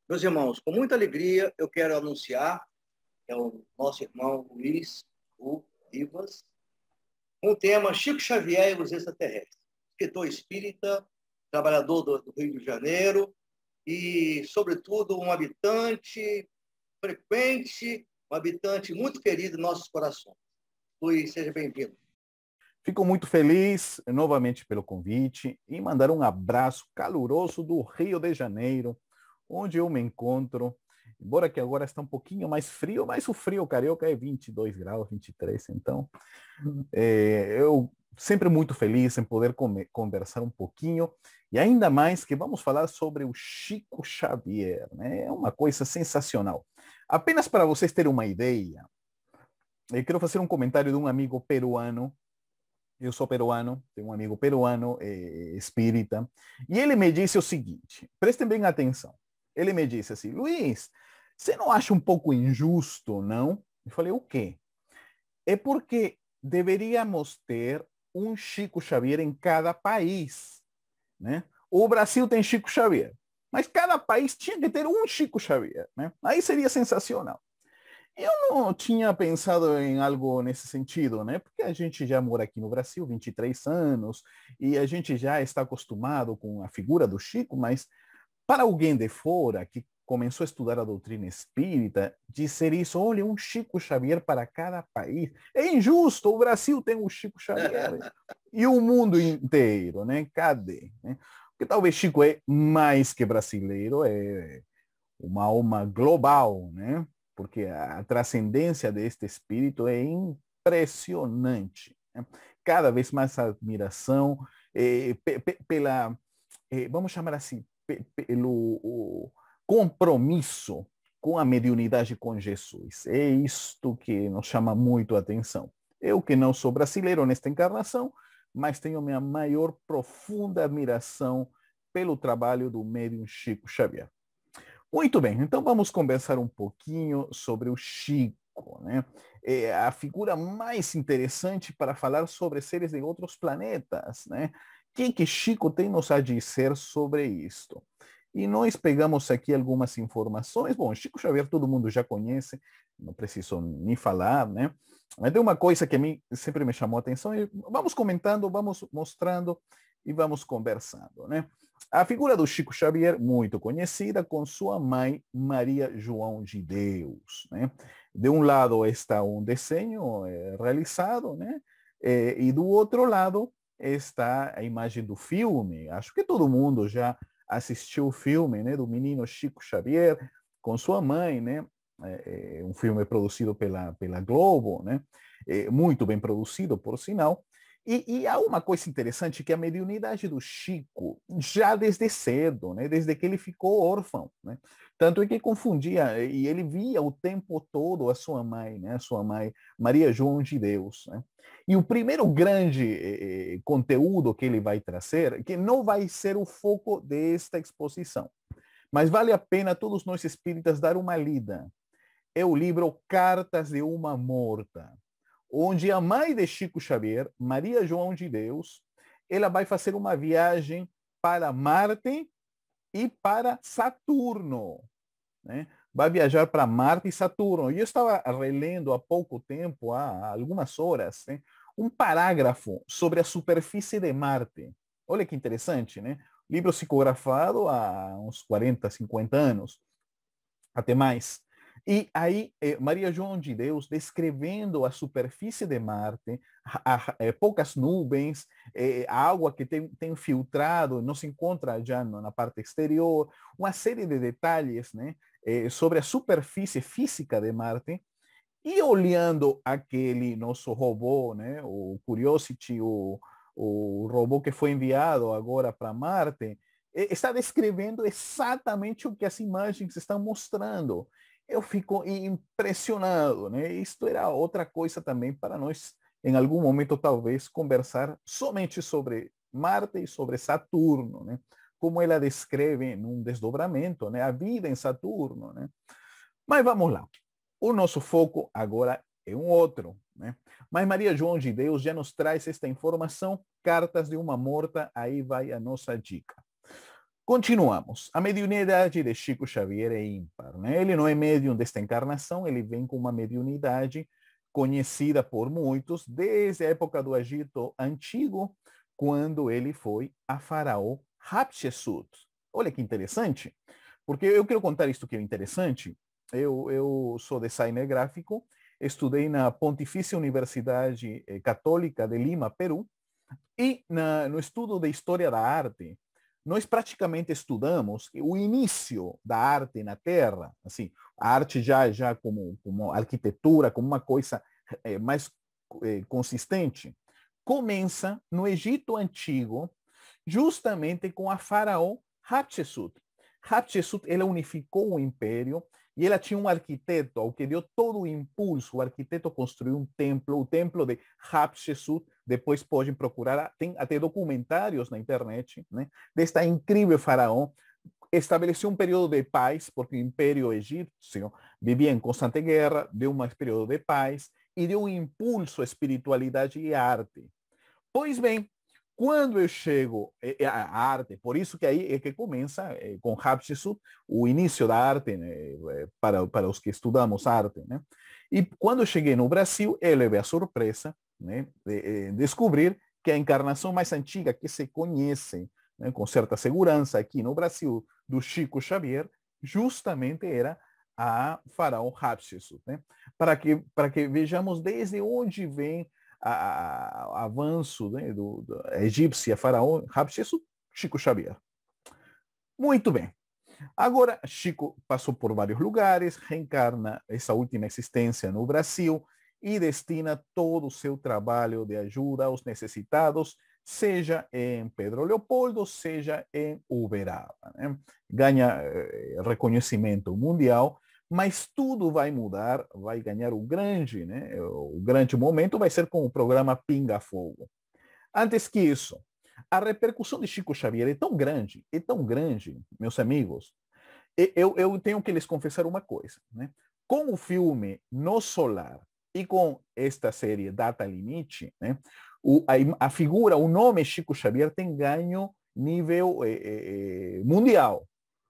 Meus irmãos, com muita alegria eu quero anunciar que é o nosso irmão Luiz Rivas, com o tema Chico Xavier e os extraterrestres. Escritor espírita, trabalhador do Rio de Janeiro e, sobretudo, um habitante frequente, um habitante muito querido em nossos corações. Luiz, seja bem-vindo. Fico muito feliz novamente pelo convite e mandar um abraço caloroso do Rio de Janeiro, onde eu me encontro. Embora que agora está um pouquinho mais frio, mas o frio carioca é 22 graus, 23. Então, eu sempre muito feliz em poder conversar um pouquinho, e ainda mais que vamos falar sobre o Chico Xavier, né? É uma coisa sensacional. Apenas para vocês terem uma ideia, eu quero fazer um comentário de um amigo peruano. Eu sou peruano, tenho um amigo peruano, espírita, e ele me disse o seguinte, prestem bem atenção. Ele me disse assim: Luiz, você não acha um pouco injusto, não? Eu falei: o quê? É porque deveríamos ter um Chico Xavier em cada país, né? O Brasil tem Chico Xavier, mas cada país tinha que ter um Chico Xavier, né? Aí seria sensacional. Eu não tinha pensado em algo nesse sentido, né? Porque a gente já mora aqui no Brasil 23 anos e a gente já está acostumado com a figura do Chico, mas para alguém de fora que começou a estudar a doutrina espírita, dizer isso, olha, um Chico Xavier para cada país, é injusto, o Brasil tem um Chico Xavier e o mundo inteiro, né? Cadê? Né? Porque talvez Chico é mais que brasileiro, é uma alma global, né? Porque a transcendência deste espírito é impressionante. Né? Cada vez mais admiração pela, vamos chamar assim, pelo compromisso com a mediunidade com Jesus. É isto que nos chama muito a atenção. Eu que não sou brasileiro nesta encarnação, mas tenho minha maior profunda admiração pelo trabalho do médium Chico Xavier. Muito bem, então vamos conversar um pouquinho sobre o Chico, né? É a figura mais interessante para falar sobre seres de outros planetas, né? O que Chico tem nos a dizer sobre isto? E nós pegamos aqui algumas informações. Bom, Chico Xavier todo mundo já conhece, não preciso nem falar, né? Mas tem uma coisa que a mim sempre me chamou a atenção e vamos comentando, vamos mostrando e vamos conversando, né? A figura do Chico Xavier, muito conhecida, com sua mãe, Maria João de Deus. Né? De um lado está um desenho realizado, né? E do outro lado está a imagem do filme. Acho que todo mundo já assistiu o filme, né? Do menino Chico Xavier com sua mãe, né? Um filme produzido pela Globo, né? Muito bem produzido, por sinal. E há uma coisa interessante que a mediunidade do Chico, já desde cedo, né, desde que ele ficou órfão, né, tanto é que confundia, e ele via o tempo todo a sua mãe, né, a sua mãe, Maria João de Deus. Né, e o primeiro grande conteúdo que ele vai trazer, que não vai ser o foco desta exposição, mas vale a pena todos nós espíritas dar uma lida, é o livro Cartas de uma Morta, onde a mãe de Chico Xavier, Maria João de Deus, ela vai fazer uma viagem para Marte e para Saturno. Né? Vai viajar para Marte e Saturno. E eu estava relendo há pouco tempo, há algumas horas, né? Um parágrafo sobre a superfície de Marte. Olha que interessante, né? Livro psicografado há uns 40, 50 anos, até mais. E aí, Maria João de Deus, descrevendo a superfície de Marte, poucas nuvens, a água que tem filtrado, não se encontra já na parte exterior, uma série de detalhes, né, sobre a superfície física de Marte, e olhando aquele nosso robô, né, o Curiosity, o robô que foi enviado agora para Marte, está descrevendo exatamente o que as imagens estão mostrando. Eu fico impressionado, né? Isto era outra coisa também para nós, em algum momento, talvez, conversar somente sobre Marte e sobre Saturno, né? Como ela descreve num desdobramento, né? A vida em Saturno, né? Mas vamos lá. O nosso foco agora é um outro, né? Mas Maria João de Deus já nos traz esta informação, Cartas de uma Morta, aí vai a nossa dica. Continuamos. A mediunidade de Chico Xavier é ímpar, né? Ele não é médium desta encarnação, ele vem com uma mediunidade conhecida por muitos desde a época do Egito Antigo, quando ele foi a faraó Hatshepsut. Olha que interessante, porque eu quero contar isto que é interessante. Eu sou designer gráfico, estudei na Pontifícia Universidade Católica de Lima, Peru, e no estudo de História da Arte, nós praticamente estudamos o início da arte na Terra, assim, a arte já como arquitetura, como uma coisa mais consistente, começa no Egito Antigo, justamente com a faraó Hatshepsut. Hatshepsut, ela unificou o império e ela tinha um arquiteto ao que deu todo o impulso. O arquiteto construiu um templo, o templo de Hatshepsut. Depois podem procurar, tem até documentários na internet, né, desta incrível faraó. Estabeleceu um período de paz, porque o Império Egípcio vivia em constante guerra, deu um período de paz e deu um impulso à espiritualidade e à arte. Pois bem, quando eu chego à arte, por isso que aí é que começa com Hatshepsut, o início da arte, né, para os que estudamos arte, né? E quando eu cheguei no Brasil, eu levei a surpresa, né, de descobrir que a encarnação mais antiga que se conhece, né, com certa segurança aqui no Brasil, do Chico Xavier, justamente era a faraó Hatshepsut, né? Para que vejamos desde onde vem avanço, né, da egípcia faraó Hatshepsut, Chico Xavier. Muito bem. Agora, Chico passou por vários lugares, reencarna essa última existência no Brasil e destina todo o seu trabalho de ajuda aos necessitados, seja em Pedro Leopoldo, seja em Uberaba, né? Ganha reconhecimento mundial, mas tudo vai mudar, vai ganhar né, o grande momento vai ser com o programa Pinga Fogo. Antes que isso, a repercussão de Chico Xavier é tão grande, meus amigos. Eu tenho que lhes confessar uma coisa, né? Com o filme No Solar e com esta série Data Limite, né, a figura, o nome Chico Xavier tem ganho nível mundial.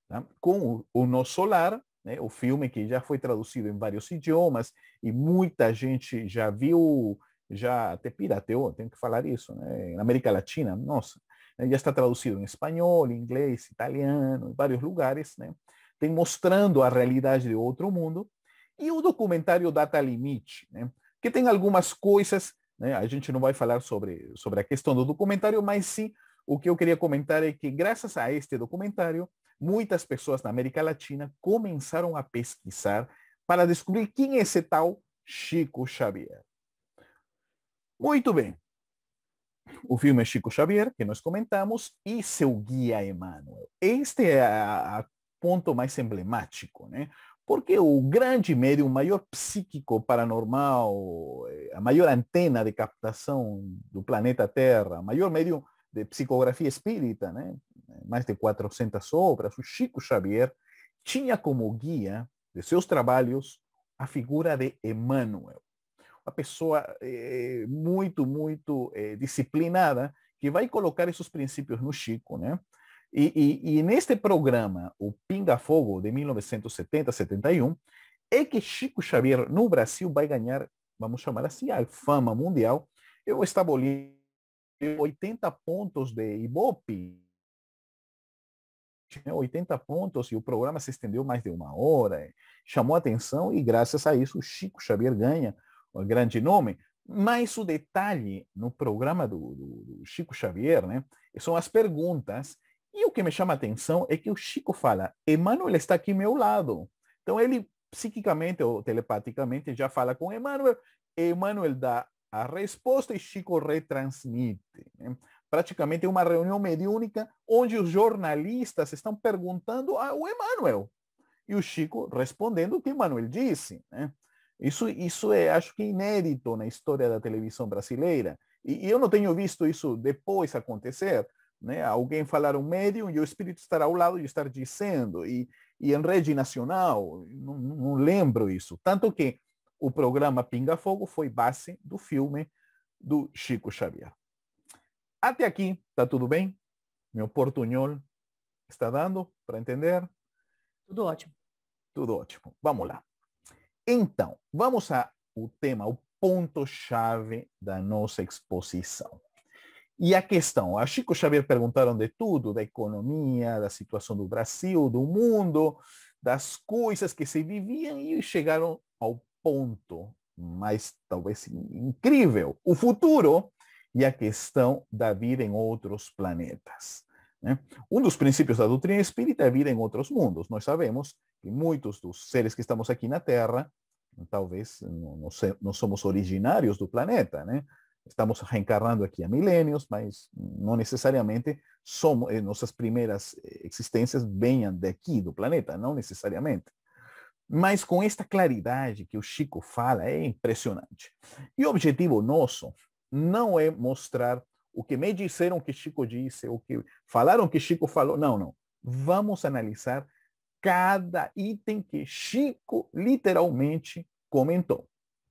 Tá? Com o No Solar, né, o filme que já foi traduzido em vários idiomas e muita gente já viu, já até pirateou, tenho que falar isso, né? Na América Latina, nossa, já está traduzido em espanhol, inglês, italiano, em vários lugares, né? Tem mostrando a realidade de outro mundo. E o documentário Data Limite, né, que tem algumas coisas, né, a gente não vai falar sobre a questão do documentário, mas sim, o que eu queria comentar é que, graças a este documentário, muitas pessoas na América Latina começaram a pesquisar para descobrir quem é esse tal Chico Xavier. Muito bem. O filme é Chico Xavier, que nós comentamos, e seu guia Emmanuel. Este é o ponto mais emblemático, né? Porque o grande médium, o maior psíquico paranormal, a maior antena de captação do planeta Terra, o maior médium de psicografia espírita, né? Mais de 400 obras, o Chico Xavier tinha como guia de seus trabalhos a figura de Emmanuel. Uma pessoa muito disciplinada, que vai colocar esses princípios no Chico, né? E neste programa, o Pinga Fogo, de 1970-71, é que Chico Xavier, no Brasil, vai ganhar, vamos chamar assim, a fama mundial. Eu estava olhando 80 pontos de Ibope, 80 pontos, e o programa se estendeu mais de uma hora, chamou a atenção, e graças a isso o Chico Xavier ganha um grande nome. Mas o detalhe no programa do Chico Xavier, né, são as perguntas, e o que me chama a atenção é que o Chico fala, Emmanuel está aqui ao meu lado. Então ele psiquicamente ou telepaticamente já fala com Emmanuel, Emmanuel dá a resposta e Chico retransmite, né? Praticamente uma reunião mediúnica onde os jornalistas estão perguntando ao Emmanuel e o Chico respondendo o que Emmanuel disse, né? Isso é, acho que, inédito na história da televisão brasileira. E eu não tenho visto isso depois acontecer, né? Alguém falar um médium e o espírito estar ao lado e estar dizendo. E em rede nacional, não lembro isso. Tanto que o programa Pinga Fogo foi base do filme do Chico Xavier. Até aqui, tá tudo bem? Meu portunhol. Está dando para entender? Tudo ótimo. Tudo ótimo. Vamos lá. Então, vamos ao tema, o ponto-chave da nossa exposição. E a questão, a Chico Xavier perguntaram de tudo, da economia, da situação do Brasil, do mundo, das coisas que se viviam e chegaram ao ponto mais, talvez, incrível, o futuro e a questão da vida em outros planetas. Né? Um dos princípios da doutrina espírita é a vida em outros mundos. Nós sabemos que muitos dos seres que estamos aqui na Terra, talvez não somos originários do planeta, né? Estamos reencarnando aqui há milênios, mas não necessariamente somos, nossas primeiras existências venham daqui do planeta, não necessariamente. Mas com esta claridade que o Chico fala, é impressionante. E o objetivo nosso não é mostrar o que me disseram que Chico disse, o que falaram que Chico falou. Não, não. Vamos analisar cada item que Chico literalmente comentou.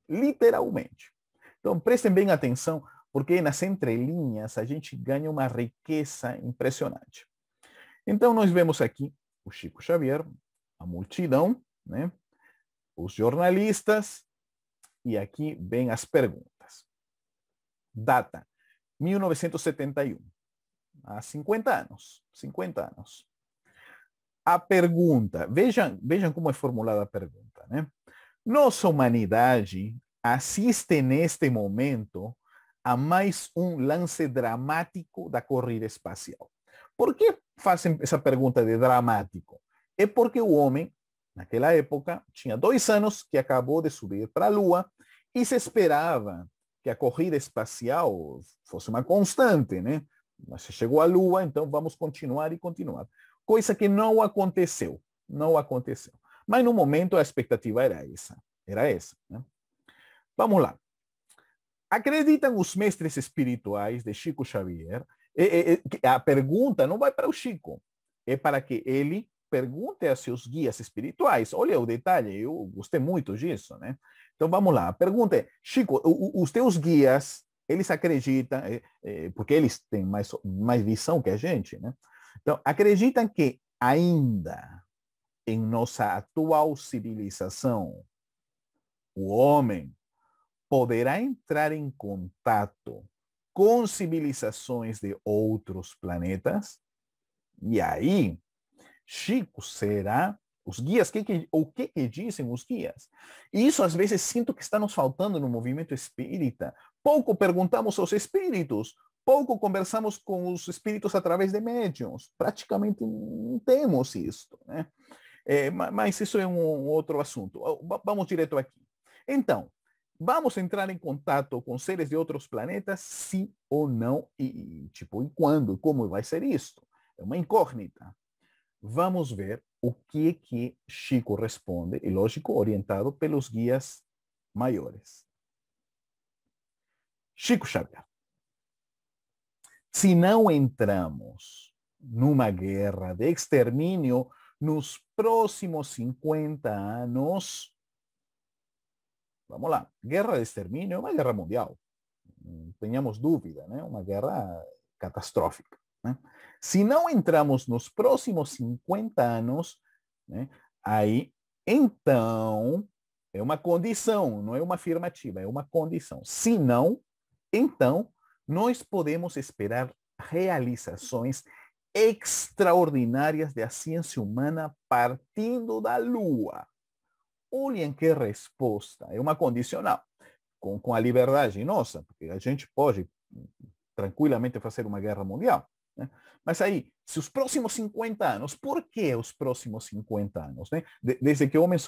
Literalmente. Então, prestem bem atenção, porque nas entrelinhas a gente ganha uma riqueza impressionante. Então, nós vemos aqui o Chico Xavier, a multidão, né? Os jornalistas, e aqui vem as perguntas. Data, 1971, há 50 anos. 50 anos. A pergunta, vejam como é formulada a pergunta, né? Nossa humanidade assiste neste momento a mais um lance dramático da corrida espacial. Por que fazem essa pergunta de dramático? É porque o homem, naquela época, tinha 2 anos que acabou de subir para a Lua e se esperava que a corrida espacial fosse uma constante, né? Mas se chegou à Lua, então vamos continuar e continuar. Coisa que não aconteceu. Não aconteceu. Mas no momento a expectativa era essa. Era essa, né? Vamos lá. Acreditam os mestres espirituais de Chico Xavier? A pergunta não vai para o Chico, é para que ele pergunte a seus guias espirituais. Olha o detalhe, eu gostei muito disso, né? Então vamos lá. A pergunta é, Chico, os teus guias, eles acreditam, porque eles têm mais visão que a gente, né? Então, acreditam que ainda em nossa atual civilização, o homem poderá entrar em contato com civilizações de outros planetas? E aí, Chico será os guias, o que dizem os guias? E isso às vezes sinto que está nos faltando no movimento espírita. Pouco perguntamos aos espíritos, pouco conversamos com os espíritos através de médiuns. Praticamente não temos isso, né? Mas isso é um outro assunto. Vamos direto aqui. Então, vamos entrar em contato com seres de outros planetas, sim ou não? E quando? E como vai ser isso? É uma incógnita. Vamos ver o que Chico responde, e lógico, orientado pelos guias maiores. Chico Xavier. Se não entramos numa guerra de extermínio nos próximos 50 anos, vamos lá, guerra de extermínio é uma guerra mundial, não tenhamos dúvida, né? Uma guerra catastrófica. Né? Se não entramos nos próximos 50 anos, né, aí, então, é uma condição, não é uma afirmativa, é uma condição. Se não, então, nós podemos esperar realizações extraordinárias da ciência humana partindo da Lua. Olhem que resposta, é uma condicional, com a liberdade nossa, porque a gente pode tranquilamente fazer uma guerra mundial. Né? Mas aí, se os próximos 50 anos, por que os próximos 50 anos? Né? Desde que o homem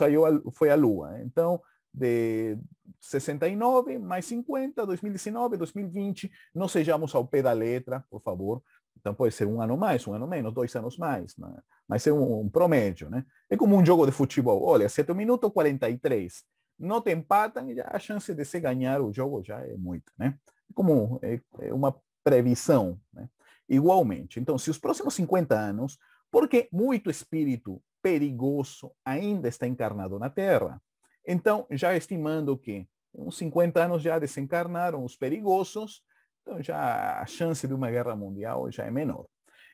foi à Lua. Então, de 69 mais 50, 2019, 2020, não sejamos ao pé da letra, por favor. Então pode ser 1 ano mais, 1 ano menos, 2 anos mais, né? Mas é um promédio, né? É como um jogo de futebol. Olha, 7 minutos 43, não te empatam, já a chance de se ganhar o jogo já é muita, né? É como uma previsão, né? Igualmente. Então, se os próximos 50 anos, porque muito espírito perigoso ainda está encarnado na Terra, então, já estimando que uns 50 anos já desencarnaram os perigosos, então já a chance de uma guerra mundial já é menor.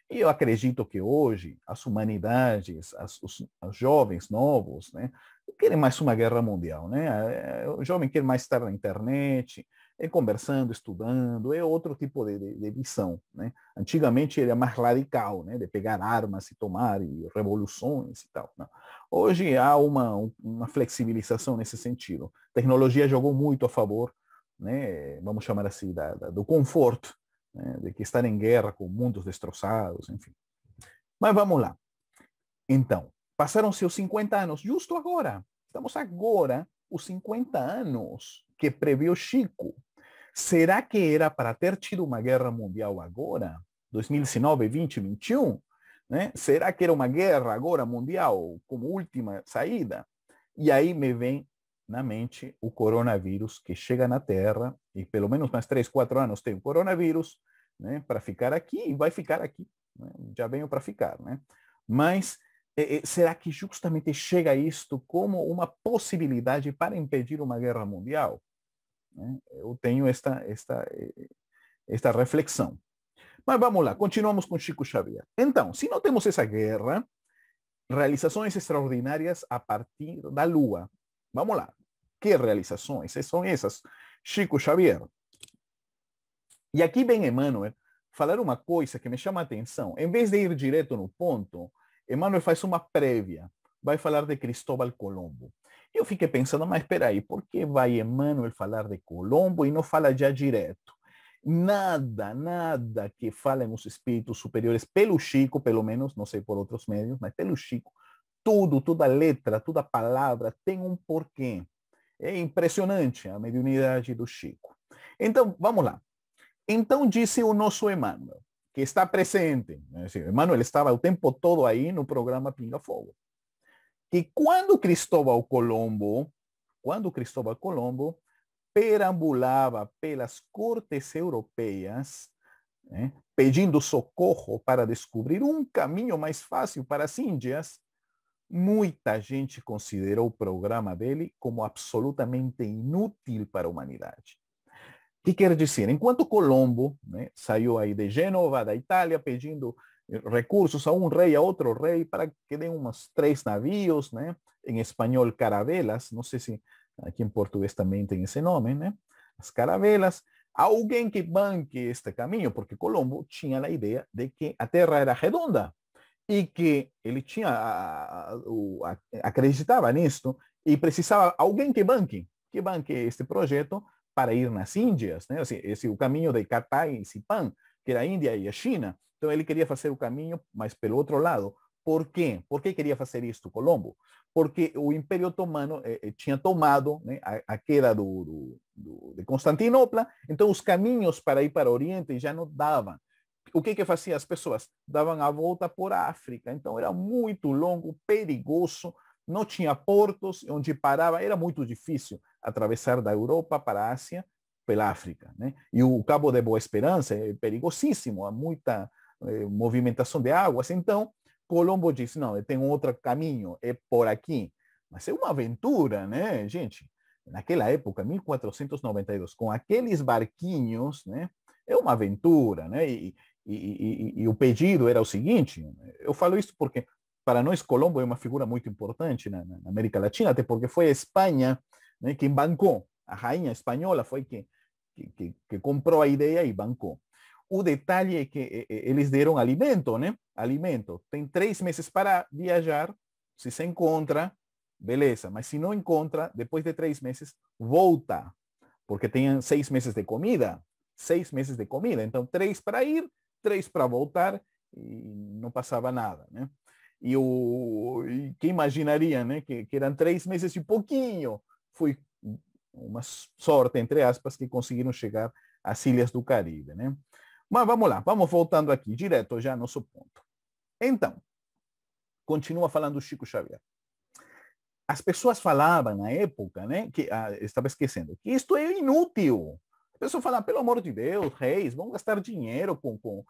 E eu acredito que hoje as humanidades, os jovens novos, né, não querem mais uma guerra mundial, né? O jovem quer mais estar na internet, conversando, estudando, é outro tipo de visão, né? Antigamente era mais radical, né? De pegar armas e tomar e revoluções e tal. Não. Hoje há uma flexibilização nesse sentido. A tecnologia jogou muito a favor, né? Vamos chamar assim, do conforto, né? De que estar em guerra com mundos destroçados, enfim. Mas vamos lá. Então, passaram-se os 50 anos, justo agora. Estamos agora, os 50 anos que previu Chico. Será que era para ter tido uma guerra mundial agora? 2019, 20, 21? Né? Será que era uma guerra agora mundial como última saída? E aí me vem na mente o coronavírus que chega na Terra e pelo menos mais 3, 4 anos tem o coronavírus, né, para ficar aqui e vai ficar aqui. Né? Já veio para ficar. Né? Mas será que justamente chega isto como uma possibilidade para impedir uma guerra mundial? Eu tenho esta reflexão. Mas vamos lá, continuamos com Chico Xavier. Então, se não temos essa guerra, realizações extraordinárias a partir da Lua. Vamos lá. Que realizações são essas? Chico Xavier. E aqui vem Emmanuel falar uma coisa que me chama a atenção. Em vez de ir direto no ponto, Emmanuel faz uma prévia. Vai falar de Cristóbal Colombo. Eu fiquei pensando, mas espera aí, por que vai Emmanuel falar de Colombo e não fala já direto? Nada que falem os espíritos superiores, pelo Chico, pelo menos, não sei por outros meios, mas pelo Chico, toda letra, toda palavra tem um porquê. É impressionante a mediunidade do Chico. Então, vamos lá. Então, disse o nosso Emmanuel, que está presente, Emmanuel estava o tempo todo aí no programa Pinga Fogo, que quando Cristóbal Colombo perambulava pelas cortes europeias, né, pedindo socorro para descobrir um caminho mais fácil para as Índias, muita gente considerou o programa dele como absolutamente inútil para a humanidade. O que quer dizer? Enquanto Colombo, né, saiu aí de Gênova, da Itália, pedindo recursos a um rei, a outro rei, para que den unos 3 navios, né? Em espanhol, caravelas, não sei se aqui em português também tem esse nome, né? As caravelas. Alguém que banque este caminho, porque Colombo tinha a ideia de que a Terra era redonda e que ele acreditava nisto e precisava alguém que banque este projeto para ir nas Índias, né? Esse o caminho de Catay e Sipan, que era a Índia e a China. Então ele queria fazer o caminho, mas pelo outro lado. Por quê? Por que queria fazer isto, Colombo? Porque o Império Otomano tinha tomado, né, a queda de Constantinopla, então os caminhos para ir para o Oriente já não davam. O que fazia as pessoas? Davam a volta por África. Então era muito longo, perigoso, não tinha portos, onde parava, era muito difícil atravessar da Europa para a Ásia pela África. Né? E o Cabo de Boa Esperança é perigosíssimo, há muita movimentação de águas. Então, Colombo disse, não, tem um outro caminho, é por aqui. Mas é uma aventura, né, gente? Naquela época, 1492, com aqueles barquinhos, né? É uma aventura, né? E o pedido era o seguinte, eu falo isso porque para nós Colombo é uma figura muito importante na América Latina, até porque foi a Espanha, né, quem bancou, a rainha espanhola foi que comprou a ideia e bancou. O detalhe é que eles deram alimento, né? Alimento. Tem 3 meses para viajar, se se encontra, beleza, mas se não encontra, depois de 3 meses, volta, porque tem 6 meses de comida, 6 meses de comida, então 3 para ir, 3 para voltar, e não passava nada, né? E quem imaginaria, né, que eram 3 meses e pouquinho, foi uma sorte, entre aspas, que conseguiram chegar às ilhas do Caribe, né? Mas vamos lá, vamos voltando aqui, direto já ao nosso ponto. Então, continua falando Chico Xavier. As pessoas falavam na época, né, que estava esquecendo, que isto é inútil. A pessoa fala, pelo amor de Deus, reis, vão gastar dinheiro com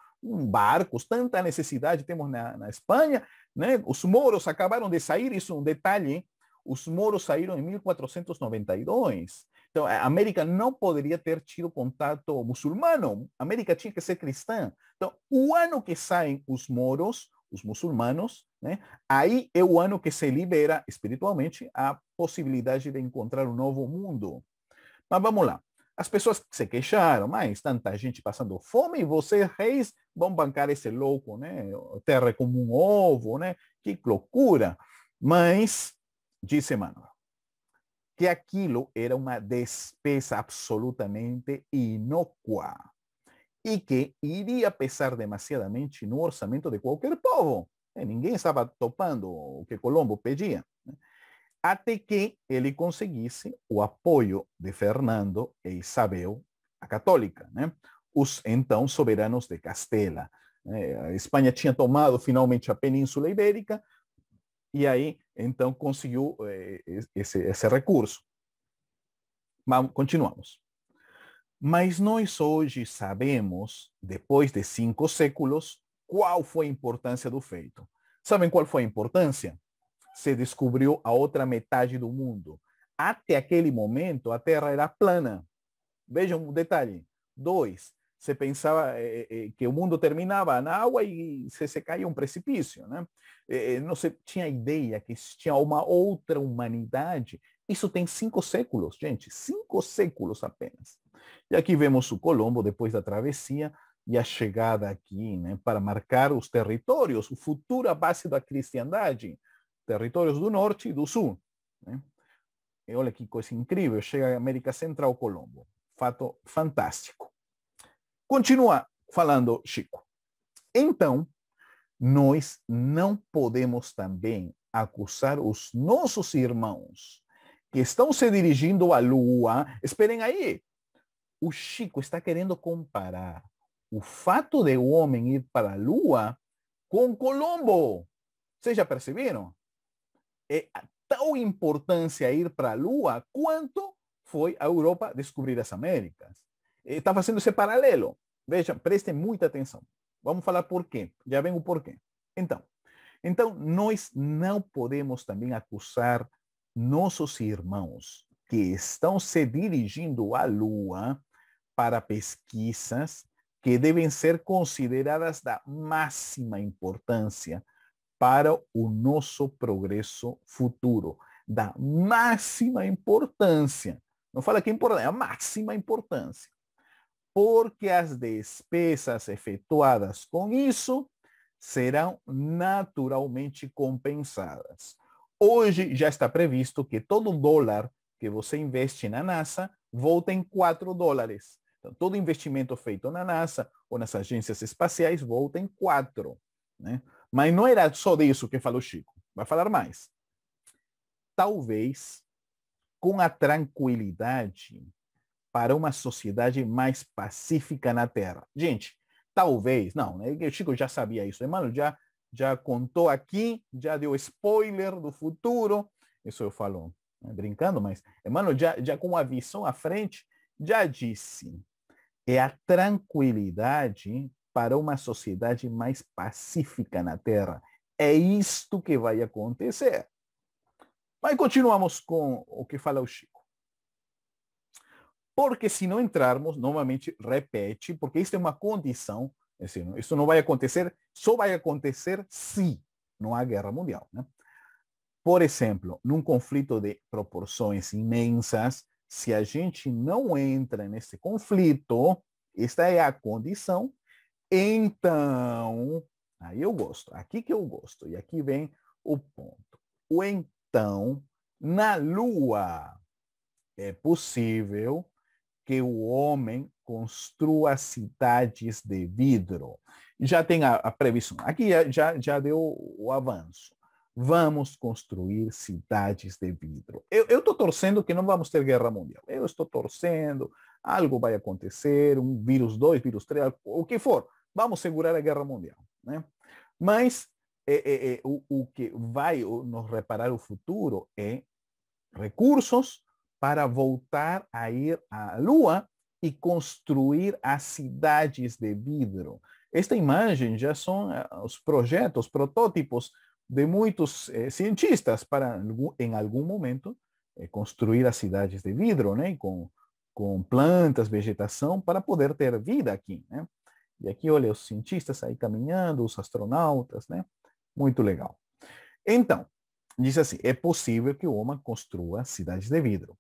barcos, tanta necessidade temos na Espanha, né? Os moros acabaram de sair, isso é um detalhe, hein? Os moros saíram em 1492. Então, a América não poderia ter tido contato muçulmano. A América tinha que ser cristã. Então, o ano que saem os moros, os muçulmanos, né, aí é o ano que se libera espiritualmente a possibilidade de encontrar um novo mundo. Mas vamos lá. As pessoas se queixaram, mas tanta gente passando fome e vocês, reis, vão bancar esse louco, né? Terra é como um ovo, né? Que loucura. Mas, disse Emmanuel, que aquilo era uma despesa absolutamente inócua e que iria pesar demasiadamente no orçamento de qualquer povo. Ninguém estava topando o que Colombo pedia. Até que ele conseguisse o apoio de Fernando e Isabel, a católica, né? Os então soberanos de Castela. A Espanha tinha tomado finalmente a Península Ibérica e aí então conseguiu esse recurso. Mas continuamos. Mas nós hoje sabemos, depois de 5 séculos, qual foi a importância do feito. Sabem qual foi a importância? Se descobriu a outra metade do mundo. Até aquele momento, a Terra era plana. Vejam um detalhe. 2, você pensava que o mundo terminava na água e se caía um precipício, né? Não se tinha ideia que existia uma outra humanidade. Isso tem 5 séculos, gente. 5 séculos apenas. E aqui vemos o Colombo, depois da travessia, e a chegada aqui, né, para marcar os territórios, o futuro base da cristandade, territórios do norte e do sul. Né? E olha que coisa incrível, chega a América Central, Colombo. Fato fantástico. Continua falando Chico. Então, nós não podemos também acusar os nossos irmãos que estão se dirigindo à Lua. Esperem aí. O Chico está querendo comparar o fato de o homem ir para a Lua com Colombo. Vocês já perceberam? É tal importância ir para a Lua quanto foi a Europa descobrir as Américas. Está fazendo esse paralelo. Vejam, prestem muita atenção. Vamos falar por quê. Já vem o porquê. Então, nós não podemos também acusar nossos irmãos que estão se dirigindo à Lua para pesquisas que devem ser consideradas da máxima importância para o nosso progresso futuro. Da máxima importância. Não fala que é importante, é a máxima importância. Porque as despesas efetuadas com isso serão naturalmente compensadas. Hoje já está previsto que todo dólar que você investe na NASA volta em $4. Então, todo investimento feito na NASA ou nas agências espaciais volta em 4. Né? Mas não era só disso que falou Chico. Vai falar mais. Talvez, com a tranquilidade para uma sociedade mais pacífica na Terra. Gente, talvez, não, né? O Chico já sabia isso. Emmanuel já contou aqui, já deu spoiler do futuro. Isso eu falo, né, brincando, mas Emmanuel já com a visão à frente, já disse. É a tranquilidade para uma sociedade mais pacífica na Terra. É isto que vai acontecer. Mas continuamos com o que fala o Chico. Porque se não entrarmos, novamente, repete, porque isso é uma condição, isso não vai acontecer, só vai acontecer se não há guerra mundial. Né? Por exemplo, num conflito de proporções imensas, se a gente não entra nesse conflito, esta é a condição, então, aí eu gosto, aqui que eu gosto, e aqui vem o ponto. O então, na Lua, é possível que o homem construa cidades de vidro. Já tem a previsão. Aqui já deu o avanço. Vamos construir cidades de vidro. Eu estou torcendo que não vamos ter guerra mundial. Eu estou torcendo, algo vai acontecer, um vírus 2, vírus 3, o que for. Vamos segurar a guerra mundial. Né? Mas o que vai nos reparar o futuro é recursos para voltar a ir à Lua e construir as cidades de vidro. Esta imagem já são os projetos, protótipos de muitos cientistas para, em algum momento, construir as cidades de vidro, né? Com plantas, vegetação, para poder ter vida aqui, né? E aqui, olha, os cientistas aí caminhando, os astronautas, né? Muito legal. Então, diz assim, é possível que o homem construa cidades de vidro.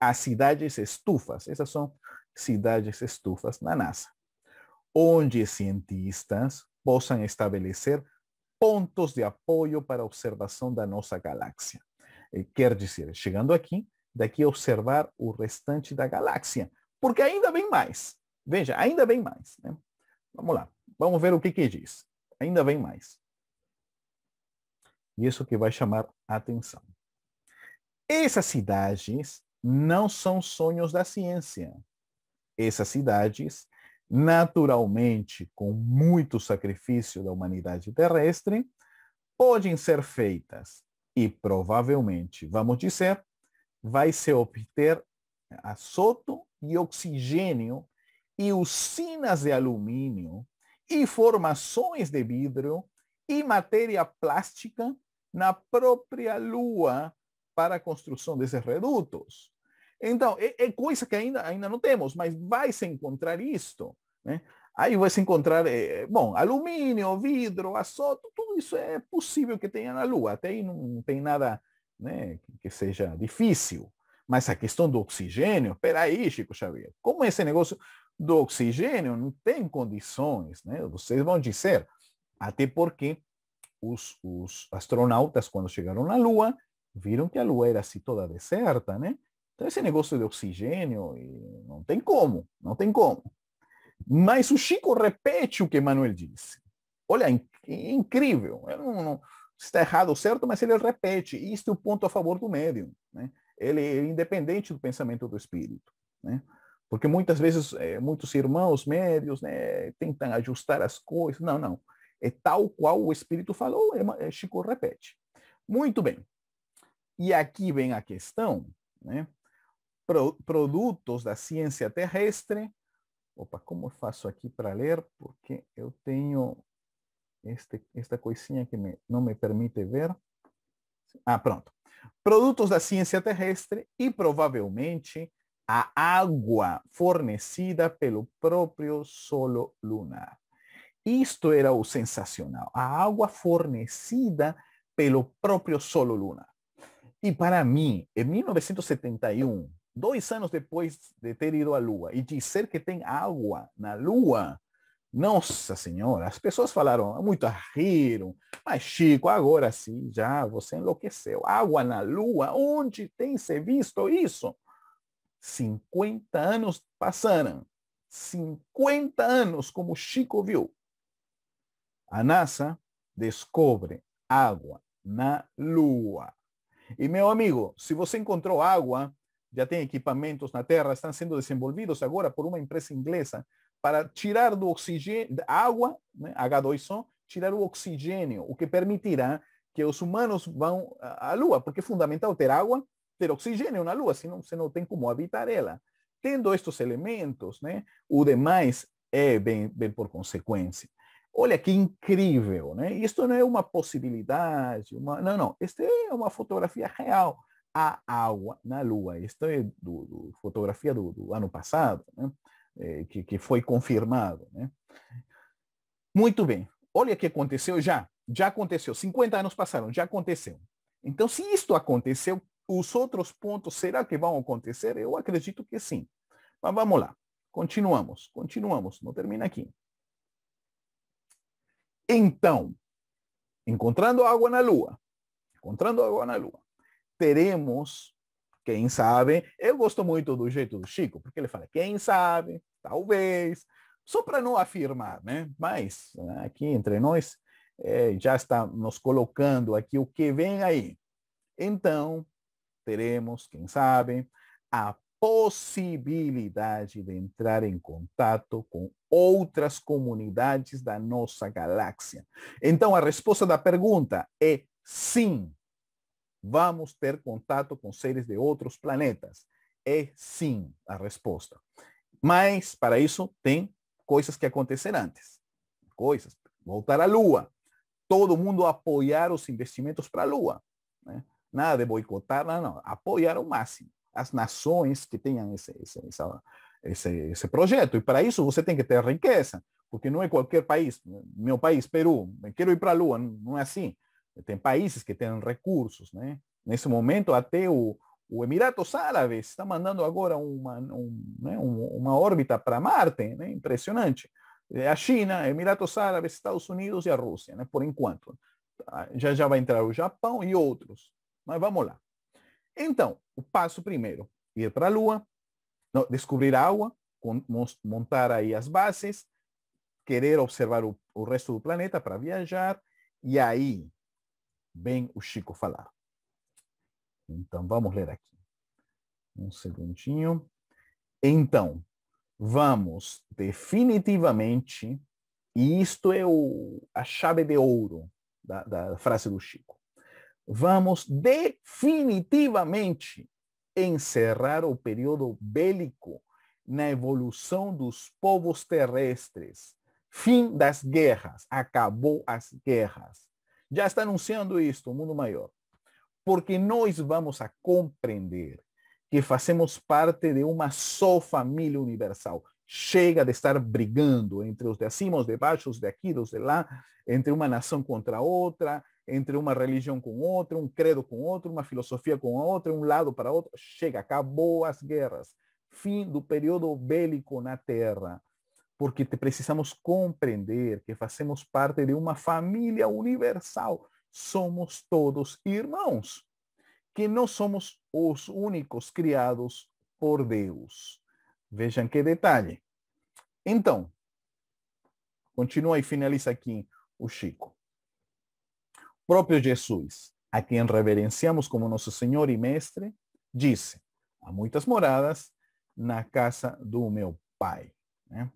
As cidades estufas, essas são cidades estufas na NASA, onde cientistas possam estabelecer pontos de apoio para a observação da nossa galáxia. Quer dizer, chegando aqui, daqui observar o restante da galáxia, porque ainda vem mais. Veja, ainda vem mais, né? Vamos lá, vamos ver o que diz. Ainda vem mais. E isso que vai chamar a atenção. Essas cidades não são sonhos da ciência. Essas cidades, naturalmente, com muito sacrifício da humanidade terrestre, podem ser feitas e provavelmente, vamos dizer, vai se obter azoto e oxigênio e usinas de alumínio e formações de vidro e matéria plástica na própria Lua para a construção desses redutos. Então, é coisa que ainda não temos, mas vai se encontrar isto, né? Aí vai se encontrar, bom, alumínio, vidro, azoto, tudo isso é possível que tenha na Lua. Até aí não tem nada, né, que seja difícil. Mas a questão do oxigênio, peraí, Chico Xavier, como esse negócio do oxigênio não tem condições, né? Vocês vão dizer, até porque os astronautas, quando chegaram na Lua, viram que a Lua era assim toda deserta, né? Então esse negócio de oxigênio, não tem como, não tem como. Mas o Chico repete o que Manuel disse. Olha, incrível. Não está errado ou certo, mas ele repete. E isto é o ponto a favor do médium, né? Ele é independente do pensamento do espírito, né? Porque muitas vezes, muitos irmãos médios, né, tentam ajustar as coisas. Não, não. É tal qual o espírito falou, Chico repete. Muito bem. E aqui vem a questão, né? Produtos da ciência terrestre. Opa, como eu faço aqui para ler? Porque eu tenho esta coisinha que não me permite ver. Ah, pronto. Produtos da ciência terrestre e provavelmente a água fornecida pelo próprio solo lunar. Isto era o sensacional. A água fornecida pelo próprio solo lunar. E para mim, em 1971, 2 anos depois de ter ido à Lua e dizer que tem água na Lua, nossa Senhora, as pessoas falaram, muito riram, mas Chico, agora sim, já você enlouqueceu. Água na Lua, onde tem se visto isso? 50 anos passaram. 50 anos, como Chico viu. A NASA descobre água na Lua. E, meu amigo, se você encontrou água, já tem equipamentos na Terra, estão sendo desenvolvidos agora por uma empresa inglesa para tirar do oxigênio, da água, né, H2O, tirar o oxigênio, o que permitirá que os humanos vão à Lua, porque é fundamental ter água, ter oxigênio na Lua, senão você não tem como habitar ela. Tendo estes elementos, né, o demais bem por consequência. Olha que incrível, né? Isto não é uma possibilidade, não. Esta é uma fotografia real. Há água na Lua. Isto é fotografia do ano passado, né? Que foi confirmado, né? Muito bem. Olha o que aconteceu já aconteceu. 50 anos passaram, já aconteceu. Então, se isto aconteceu, os outros pontos, será que vão acontecer? Eu acredito que sim. Mas vamos lá. Continuamos. Não termina aqui. Então, encontrando água na Lua, teremos, quem sabe, eu gosto muito do jeito do Chico, porque ele fala, quem sabe, talvez, só para não afirmar, né? Mas aqui entre nós, já está nos colocando aqui o que vem aí. Então, teremos, quem sabe, a possibilidade de entrar em contato com outras comunidades da nossa galáxia. Então, a resposta da pergunta é sim. Vamos ter contato com seres de outros planetas. É sim a resposta. Mas, para isso, tem coisas que acontecer antes. Voltar à Lua. Todo mundo apoiar os investimentos para a Lua, né? nada de boicotar, não. Apoiar ao máximo as nações que tenham esse projeto. E para isso você tem que ter riqueza, porque não é qualquer país. Meu país, Peru, quero ir para a Lua, não é assim. Tem países que têm recursos, né? Nesse momento, até o Emirados Árabes está mandando agora uma órbita para Marte, né? Impressionante. A China, Emirados Árabes, Estados Unidos e a Rússia, né? Por enquanto. Já vai entrar o Japão e outros. Mas vamos lá. Então, o passo primeiro, ir para a Lua, descobrir a água, montar aí as bases, querer observar o resto do planeta para viajar, e aí vem o Chico falar. Então, vamos ler aqui. Um segundinho. Então, vamos definitivamente, e isto é a chave de ouro da frase do Chico, vamos definitivamente encerrar o período bélico na evolução dos povos terrestres. Fim das guerras. Acabou as guerras. Já está anunciando isto, o mundo maior. Porque nós vamos a compreender que fazemos parte de uma só família universal. Chega de estar brigando entre os de acima, os de baixo, os de aqui, os de lá, entre uma nação contra outra, entre uma religião com outra, um credo com outro, uma filosofia com outra, um lado para outro. Chega, acabou as guerras. Fim do período bélico na Terra. Porque precisamos compreender que fazemos parte de uma família universal. Somos todos irmãos. Que não somos os únicos criados por Deus. Vejam que detalhe. Então, continua e finaliza aqui o Chico. Próprio Jesus, a quem reverenciamos como nosso Senhor e Mestre, disse: há muitas moradas na casa do meu Pai. Né?